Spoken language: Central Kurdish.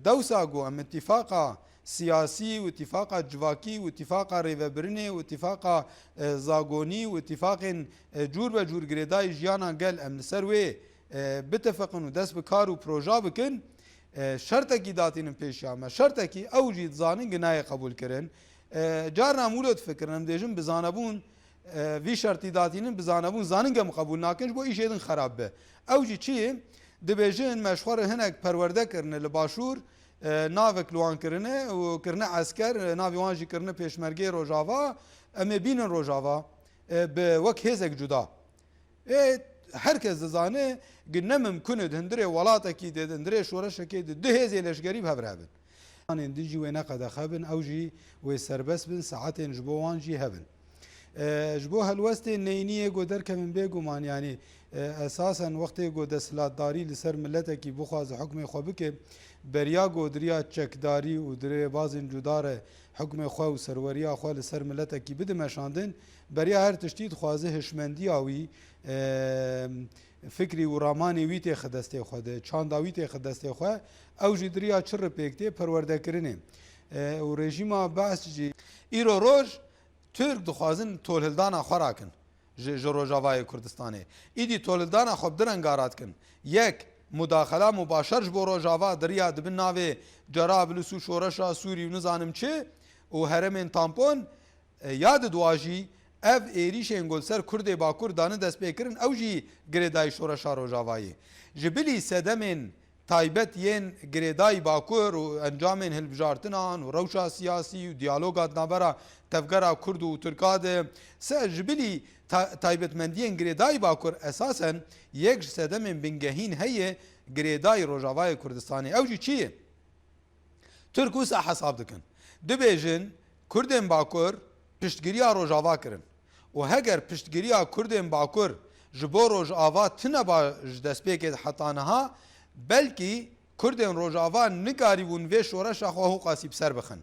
دوسا گو ام اتفاقا سیاسی و اتفاقا جواکی و اتفاقا ریوبرنی و اتفاقا زاگونی و اتفاق جور به جور گریدای جیانا گل ام لسروی بتفقن و دست بکار و پروژا بکن شرطه کی داتین پیشامه شرطه کی اوجی زانین گنای قبول کرن جارنا مولد فکرن دیجم بزانبون وی شرطی داتین بزانبون زانین گم قبول ناکنش بو ایش ایدن خراب به اوجی چی دبیجن مشخور هنک پرورده کرنه لباشور ناوک لوان کرنه و کرنه عسکر ناوی وانجی کرنه پیشمرگی روجاوا ام بین روجاوا به وک هزک جدا herkes zane ne mümkün hindire walata ki de hindire şoreşe ki de heze leşgeri bevrabin yani dici ve ne kadar xabin evji ve serbest bin saatin jbowan ji hebin jbo helweste neyniye goder kemin beguman yani esasen vakti go deslatdari li ser millete ki buxaz hukme xwe bike beriya godriya çekdari û dirê bazên cudare hukmê xwe û serweriya xwe li ser millete ki bidimeşandin beriya her tiştî dixwaze hişmendiya wî فکری و رامانی ویتی خدسته خود چاندا ویتی خدسته خو او جدریا چر پکتی پرورده کرنه و رژیم باس جی ایرو روج ترک دخوازن تولهدان خوراکن جروجاوای کردستانه ایدی تولهدان خوب درنگارات کن یک مداخله مباشر جو روجاوا دریا دبن ناوی جرابلسو شورشا سوری نزانم چه و هرمن تامپون یاد دواجی ev êrişên golser Kurdê Bakur danı dest pêkirin ew jî girêdayî şoreşa Rojavayê. Ji bilî sedemên taybet yên girêdayî Bakur û encamên hilbijartinan û rewşa siyasî û diyaloga navbera tevgera Kurd û Tirka de se ji bilî taybetmendiyên girêdayî Bakur esasen yek ji sedemên bingehîn heye girêdayî Rojavayê Kurdistanê. Ew jî çi ye? Türk wisa hesab dikin. Dibêjin Kurdên Bakur piştgiriya Rojava kirin. و هگر پشتگیریا کردین باکور جبو روجاوا تنبا دستپیکت حتانها بلکی کردین روجاوا نگاری ون و شورش خواهو قاسیب سر بخن